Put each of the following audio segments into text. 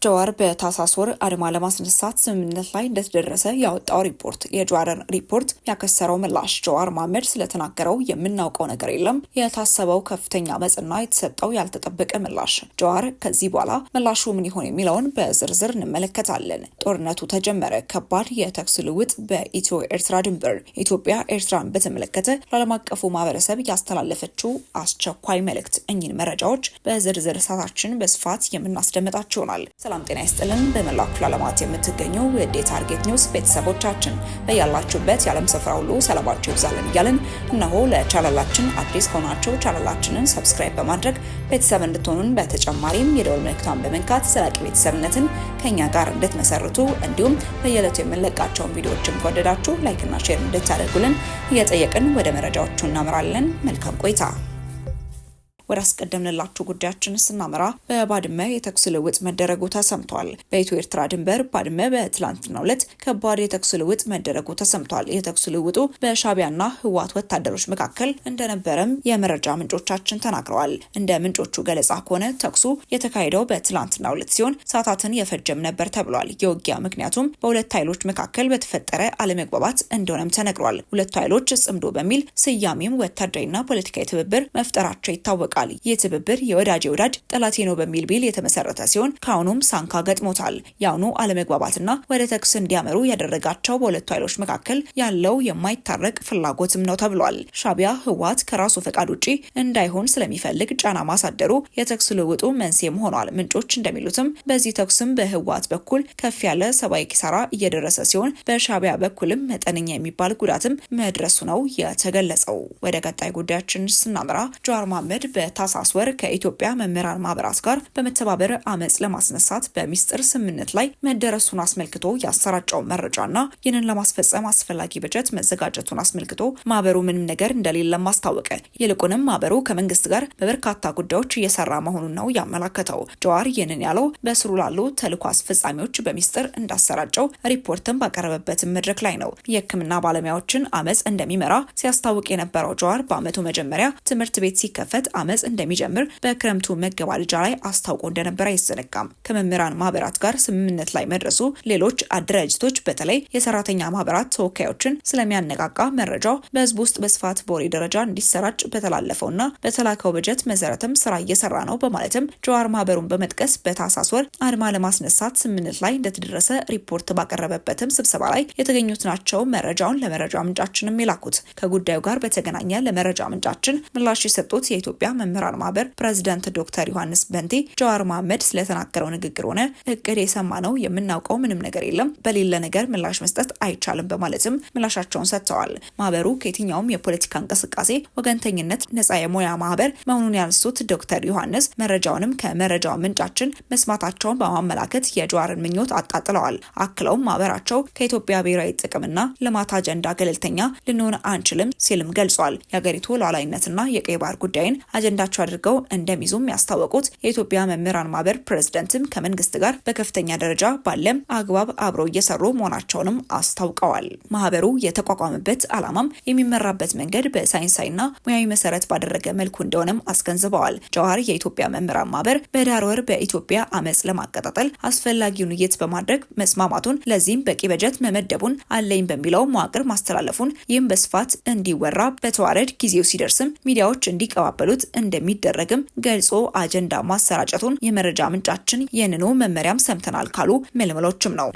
ጀዋር በታህሳስ ወር አድማ ለማስነሳት ስምምነት ላይ እንደተደረሰ ያወጣው ሪፖርት የጀዋርን ሪፖርት ያከሰረው ምላሽ ጀዋር መሐመድ ስለተናገረው የምናውቀው ነገር የለም፣ የታሰበው ከፍተኛ መጽና የተሰጠው ያልተጠበቀ ምላሽ። ጀዋር ከዚህ በኋላ ምላሹ ምን ይሆን የሚለውን በዝርዝር እንመለከታለን። ጦርነቱ ተጀመረ። ከባድ የተኩስ ልውውጥ በኢትዮ ኤርትራ ድንበር። ኢትዮጵያ ኤርትራን በተመለከተ ለዓለም አቀፉ ማህበረሰብ ያስተላለፈችው አስቸኳይ መልእክት። እኚህን መረጃዎች በዝርዝር ሰዓታችን በስፋት የምናስደምጣቸው ይሆናል። ሰላም ጤና ይስጥልን። በመላው ክፍለ ዓለማት የምትገኙ የዴ ታርጌት ኒውስ ቤተሰቦቻችን በያላችሁበት የዓለም ስፍራ ሁሉ ሰላማችሁ ይብዛልን እያልን እነሆ ለቻናላችን አዲስ ከሆናችሁ ቻናላችንን ሰብስክራይብ በማድረግ ቤተሰብ እንድትሆኑን በተጨማሪም የደወል ምልክቷን በመንካት ዘላቂ ቤተሰብነትን ከኛ ጋር እንድትመሰርቱ እንዲሁም በየዕለቱ የምንለቃቸውን ቪዲዮዎችን ከወደዳችሁ ላይክና ሼር እንድታደርጉልን እየጠየቅን ወደ መረጃዎቹ እናመራለን። መልካም ቆይታ። ወደ አስቀደምንላችሁ ጉዳያችን ስናመራ በባድመ የተኩስ ልውውጥ መደረጉ ተሰምቷል። በኢትዮ ኤርትራ ድንበር ባድመ በትላንትናው ዕለት ከባድ የተኩስ ልውውጥ መደረጉ ተሰምቷል። የተኩስ ልውውጡ በሻቢያና ህወሓት ወታደሮች መካከል እንደነበረም የመረጃ ምንጮቻችን ተናግረዋል። እንደ ምንጮቹ ገለጻ ከሆነ ተኩሱ የተካሄደው በትላንትናው ዕለት ሲሆን ሰዓታትን የፈጀም ነበር ተብሏል። የውጊያ ምክንያቱም በሁለት ኃይሎች መካከል በተፈጠረ አለመግባባት እንደሆነም ተነግሯል። ሁለቱ ኃይሎች ጽምዶ በሚል ስያሜም ወታደራዊና ፖለቲካዊ ትብብር መፍጠራቸው ይታወቃል። ይህ ትብብር የወዳጅ ወዳጅ ጠላቴ ነው በሚል ቢል የተመሰረተ ሲሆን ከአሁኑም ሳንካ ገጥሞታል። የአሁኑ አለመግባባትና ወደ ተኩስ እንዲያመሩ ያደረጋቸው በሁለቱ ኃይሎች መካከል ያለው የማይታረቅ ፍላጎትም ነው ተብሏል። ሻቢያ ህወሓት ከራሱ ፈቃድ ውጪ እንዳይሆን ስለሚፈልግ ጫና ማሳደሩ የተኩስ ልውውጡ መንስኤም ሆኗል። ምንጮች እንደሚሉትም በዚህ ተኩስም በህወሓት በኩል ከፍ ያለ ሰብአዊ ኪሳራ እየደረሰ ሲሆን በሻቢያ በኩልም መጠነኛ የሚባል ጉዳትም መድረሱ ነው የተገለጸው። ወደ ቀጣይ ጉዳያችን ስናመራ ጀዋር መሐመድ በታህሳስ ወር ከኢትዮጵያ መምህራን ማህበራት ጋር በመተባበር አመጽ ለማስነሳት በሚስጥር ስምምነት ላይ መደረሱን አስመልክቶ ያሰራጨው መረጃና ይህንን ለማስፈጸም አስፈላጊ በጀት መዘጋጀቱን አስመልክቶ ማህበሩ ምንም ነገር እንደሌለ ማስታወቀ። ይልቁንም ማህበሩ ከመንግስት ጋር በበርካታ ጉዳዮች እየሰራ መሆኑን ነው ያመላከተው። ጀዋር ይህንን ያለው በስሩ ላሉ ተልዕኮ አስፈጻሚዎች በሚስጥር እንዳሰራጨው ሪፖርትን ባቀረበበት መድረክ ላይ ነው። የሕክምና ባለሙያዎችን አመጽ እንደሚመራ ሲያስታውቅ የነበረው ጀዋር በአመቱ መጀመሪያ ትምህርት ቤት ሲከፈት አመጽ እንደሚጀምር በክረምቱ መገባደጃ ላይ አስታውቆ እንደነበረ አይዘነጋም። ከመምህራን ማህበራት ጋር ስምምነት ላይ መድረሱ ሌሎች አደራጅቶች በተለይ የሰራተኛ ማህበራት ተወካዮችን ስለሚያነቃቃ መረጃው በህዝብ ውስጥ በስፋት በወሬ ደረጃ እንዲሰራጭ በተላለፈውና በተላከው በጀት መሰረትም ስራ እየሰራ ነው በማለትም ጀዋር ማህበሩን በመጥቀስ በታህሳስ ወር አድማ ለማስነሳት ስምምነት ላይ እንደተደረሰ ሪፖርት ባቀረበበትም ስብሰባ ላይ የተገኙት ናቸው መረጃውን ለመረጃ ምንጫችንም የላኩት። ከጉዳዩ ጋር በተገናኘ ለመረጃ ምንጫችን ምላሽ የሰጡት የኢትዮጵያ መምህራን ማህበር ፕሬዝዳንት ዶክተር ዮሐንስ በንቲ ጀዋር መሐመድ ስለተናገረው ንግግር ሆነ እቅድ የሰማነው የምናውቀው ምንም ነገር የለም፣ በሌለ ነገር ምላሽ መስጠት አይቻልም በማለትም ምላሻቸውን ሰጥተዋል። ማህበሩ ከየትኛውም የፖለቲካ እንቅስቃሴ ወገንተኝነት ነጻ የሙያ ማህበር መሆኑን ያነሱት ዶክተር ዮሐንስ መረጃውንም ከመረጃው ምንጫችን መስማታቸውን በማመላከት የጀዋርን ምኞት አጣጥለዋል። አክለውም ማህበራቸው ከኢትዮጵያ ብሔራዊ ጥቅምና ልማት አጀንዳ ገለልተኛ ልንሆን አንችልም ሲልም ገልጿል። የሀገሪቱ ሉዓላዊነትና የቀይ ባህር ጉዳይን አጀንዳቸው አድርገው እንደሚዙም ያስታወቁት የኢትዮጵያ መምህራን ማህበር ፕሬዝዳንትም ከመንግስት ጋር በከፍተኛ ደረጃ ባለም አግባብ አብረው እየሰሩ መሆናቸውንም አስታውቀዋል። ማህበሩ የተቋቋመበት ዓላማም የሚመራበት መንገድ በሳይንሳዊና ሙያዊ መሰረት ባደረገ መልኩ እንደሆነም አስገንዝበዋል። ጀዋር የኢትዮጵያ መምህራን ማህበር በዳር ወር በኢትዮጵያ አመጽ ለማቀጣጠል አስፈላጊውን ውይይት በማድረግ መስማማቱን ለዚህም በቂ በጀት መመደቡን አለኝ በሚለው መዋቅር ማስተላለፉን ይህም በስፋት እንዲወራ በተዋረድ ጊዜው ሲደርስም ሚዲያዎች እንዲቀባበሉት እንደሚደረግም ገልጾ አጀንዳ ማሰራጨቱን የመረጃ ምንጫችን ይህንኑ መመሪያም ሰምተናል ካሉ ምልምሎችም ነው።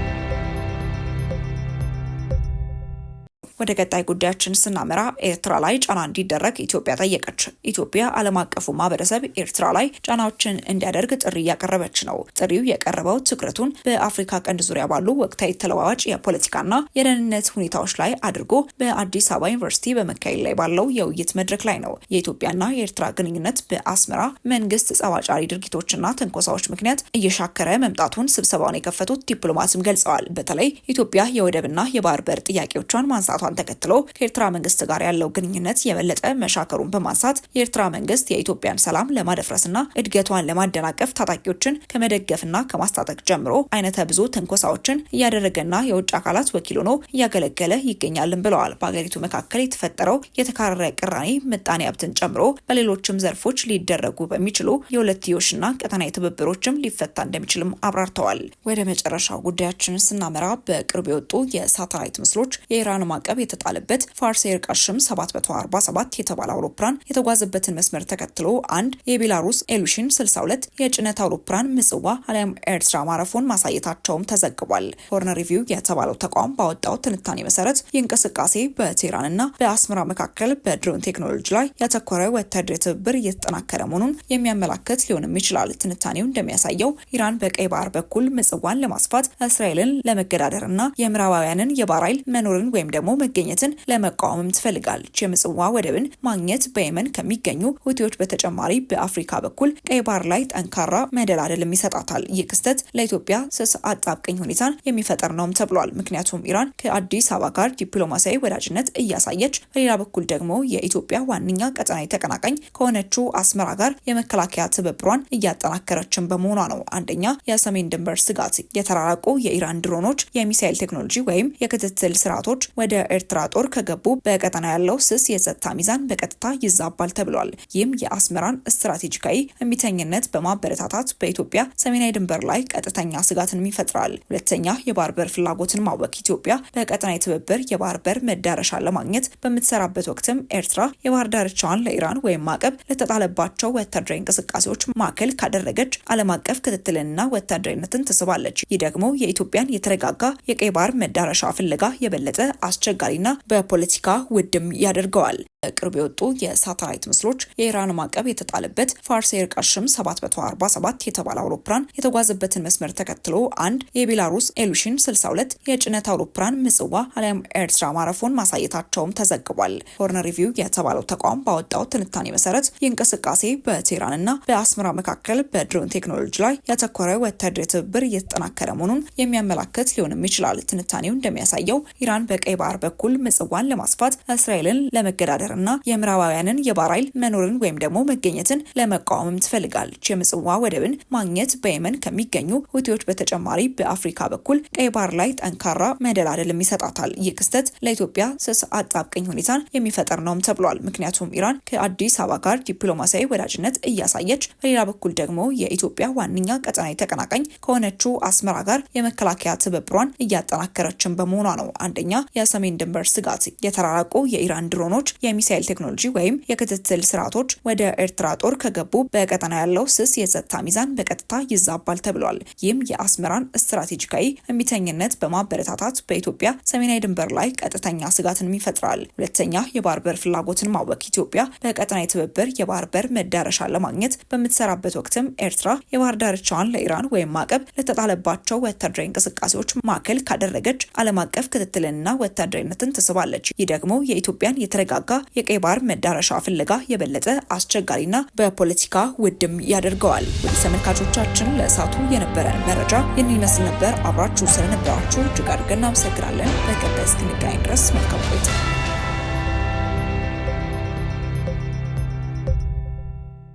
ወደ ቀጣይ ጉዳያችን ስናመራ ኤርትራ ላይ ጫና እንዲደረግ ኢትዮጵያ ጠየቀች። ኢትዮጵያ ዓለም አቀፉ ማህበረሰብ ኤርትራ ላይ ጫናዎችን እንዲያደርግ ጥሪ እያቀረበች ነው። ጥሪው የቀረበው ትኩረቱን በአፍሪካ ቀንድ ዙሪያ ባሉ ወቅታዊ ተለዋዋጭ የፖለቲካና የደህንነት ሁኔታዎች ላይ አድርጎ በአዲስ አበባ ዩኒቨርሲቲ በመካሄድ ላይ ባለው የውይይት መድረክ ላይ ነው። የኢትዮጵያና የኤርትራ ግንኙነት በአስመራ መንግስት ጸባጫሪ ድርጊቶችና ትንኮሳዎች ምክንያት እየሻከረ መምጣቱን ስብሰባውን የከፈቱት ዲፕሎማትም ገልጸዋል። በተለይ ኢትዮጵያ የወደብና የባህር በር ጥያቄዎቿን ማንሳቷ መነሳቷን ተከትሎ ከኤርትራ መንግስት ጋር ያለው ግንኙነት የበለጠ መሻከሩን በማንሳት የኤርትራ መንግስት የኢትዮጵያን ሰላም ለማደፍረስና እድገቷን ለማደናቀፍ ታጣቂዎችን ከመደገፍና ከማስታጠቅ ጀምሮ አይነተ ብዙ ትንኮሳዎችን እያደረገና የውጭ አካላት ወኪል ሆኖ እያገለገለ ይገኛልን ብለዋል። በሀገሪቱ መካከል የተፈጠረው የተካረረ ቅራኔ ምጣኔ ሀብትን ጨምሮ በሌሎችም ዘርፎች ሊደረጉ በሚችሉ የሁለትዮሽና ቀጠናዊ ትብብሮችም ሊፈታ እንደሚችልም አብራርተዋል። ወደ መጨረሻው ጉዳያችን ስናመራ በቅርብ የወጡ የሳተላይት ምስሎች የኢራን ማዕቀብ የተጣለበት ፋርስ ኤር ቃሽም 747 የተባለ አውሮፕላን የተጓዘበትን መስመር ተከትሎ አንድ የቤላሩስ ኤሉሽን 62 የጭነት አውሮፕላን ምጽዋ አሊያም ኤርትራ ማረፉን ማሳየታቸውም ተዘግቧል። ሆርን ሪቪው የተባለው ተቋም ባወጣው ትንታኔ መሰረት የእንቅስቃሴ በቴህራንና በአስመራ መካከል በድሮን ቴክኖሎጂ ላይ ያተኮረ ወታደራዊ ትብብር እየተጠናከረ መሆኑን የሚያመላክት ሊሆንም ይችላል። ትንታኔው እንደሚያሳየው ኢራን በቀይ ባህር በኩል ምጽዋን ለማስፋት እስራኤልን ለመገዳደርና የምዕራባውያንን የባህር ኃይል መኖርን ወይም ደግሞ መገኘትን ለመቃወምም ትፈልጋለች። የምጽዋ ወደብን ማግኘት በየመን ከሚገኙ ሁቲዎች በተጨማሪ በአፍሪካ በኩል ቀይ ባህር ላይ ጠንካራ መደላደልም ይሰጣታል። ይህ ክስተት ለኢትዮጵያ ስስ አጣብቀኝ ሁኔታን የሚፈጠር ነውም ተብሏል። ምክንያቱም ኢራን ከአዲስ አበባ ጋር ዲፕሎማሲያዊ ወዳጅነት እያሳየች፣ በሌላ በኩል ደግሞ የኢትዮጵያ ዋነኛ ቀጠናዊ ተቀናቃኝ ከሆነችው አስመራ ጋር የመከላከያ ትብብሯን እያጠናከረችን በመሆኗ ነው። አንደኛ የሰሜን ድንበር ስጋት፣ የተራራቁ የኢራን ድሮኖች፣ የሚሳኤል ቴክኖሎጂ ወይም የክትትል ስርዓቶች ወደ ኤርትራ ጦር ከገቡ በቀጠና ያለው ስስ የጸጥታ ሚዛን በቀጥታ ይዛባል ተብሏል። ይህም የአስመራን ስትራቴጂካዊ እምቢተኝነት በማበረታታት በኢትዮጵያ ሰሜናዊ ድንበር ላይ ቀጥተኛ ስጋትን ይፈጥራል። ሁለተኛ የባህር በር ፍላጎትን ማወክ፣ ኢትዮጵያ በቀጠናዊ ትብብር የባህር በር መዳረሻ ለማግኘት በምትሰራበት ወቅትም ኤርትራ የባህር ዳርቻዋን ለኢራን ወይም ማዕቀብ ለተጣለባቸው ወታደራዊ እንቅስቃሴዎች ማዕከል ካደረገች ዓለም አቀፍ ክትትልንና ወታደራዊነትን ትስባለች። ይህ ደግሞ የኢትዮጵያን የተረጋጋ የቀይ ባህር መዳረሻ ፍለጋ የበለጠ አስቸጋሪና በፖለቲካ ውድም ያደርገዋል። በቅርብ የወጡ የሳተላይት ምስሎች የኢራን ማዕቀብ የተጣለበት ፋርስ ኤር ቃሽም 747 የተባለ አውሮፕላን የተጓዘበትን መስመር ተከትሎ አንድ የቤላሩስ ኤሉሽን 62 የጭነት አውሮፕላን ምጽዋ አሊያም ኤርትራ ማረፉን ማሳየታቸውም ተዘግቧል። ሆርን ሪቪው የተባለው ተቋም ባወጣው ትንታኔ መሰረት የእንቅስቃሴ በቴህራንና በአስመራ መካከል በድሮን ቴክኖሎጂ ላይ ያተኮረ ወታደራዊ ትብብር እየተጠናከረ መሆኑን የሚያመላክት ሊሆንም ይችላል። ትንታኔው እንደሚያሳየው ኢራን በቀይ ባህር በኩል ምጽዋን ለማስፋት እስራኤልን ለመገዳደር እና የምዕራባውያንን የባህር ኃይል መኖርን ወይም ደግሞ መገኘትን ለመቃወምም ትፈልጋለች። የምጽዋ ወደብን ማግኘት በየመን ከሚገኙ ሁቲዎች በተጨማሪ በአፍሪካ በኩል ቀይ ባህር ላይ ጠንካራ መደላደልም ይሰጣታል። ይህ ክስተት ለኢትዮጵያ ስስ አጣብቀኝ ሁኔታን የሚፈጠር ነውም ተብሏል። ምክንያቱም ኢራን ከአዲስ አበባ ጋር ዲፕሎማሲያዊ ወዳጅነት እያሳየች፣ በሌላ በኩል ደግሞ የኢትዮጵያ ዋነኛ ቀጠናዊ ተቀናቃኝ ከሆነችው አስመራ ጋር የመከላከያ ትብብሯን እያጠናከረችን በመሆኗ ነው። አንደኛ የሰሜን ድንበር ስጋት፣ የተራራቁ የኢራን ድሮኖች፣ የሚሳኤል ቴክኖሎጂ ወይም የክትትል ስርዓቶች ወደ ኤርትራ ጦር ከገቡ በቀጠና ያለው ስስ የጸጥታ ሚዛን በቀጥታ ይዛባል ተብሏል። ይህም የአስመራን ስትራቴጂካዊ እምቢተኝነት በማበረታታት በኢትዮጵያ ሰሜናዊ ድንበር ላይ ቀጥተኛ ስጋትን ይፈጥራል። ሁለተኛ የባህር በር ፍላጎትን ማወክ፣ ኢትዮጵያ በቀጠናዊ ትብብር የባህር በር መዳረሻ ለማግኘት በምትሰራበት ወቅትም ኤርትራ የባህር ዳርቻዋን ለኢራን ወይም ማዕቀብ ለተጣለባቸው ወታደራዊ እንቅስቃሴዎች ማዕከል ካደረገች ዓለም አቀፍ ክትትልንና ወታደራዊነትን ትስባለች። ይህ ደግሞ የኢትዮጵያን የተረጋጋ የቀይ ባህር መዳረሻ ፍለጋ የበለጠ አስቸጋሪና በፖለቲካ ውድም ያደርገዋል። ወደ ተመልካቾቻችን ለእሳቱ የነበረን መረጃ ይህን ይመስል ነበር። አብራችሁ ስለነበራችሁ እጅግ አድርገን እናመሰግናለን። በቀጣይ እስክንገናኝ ድረስ መልካም ቆይታ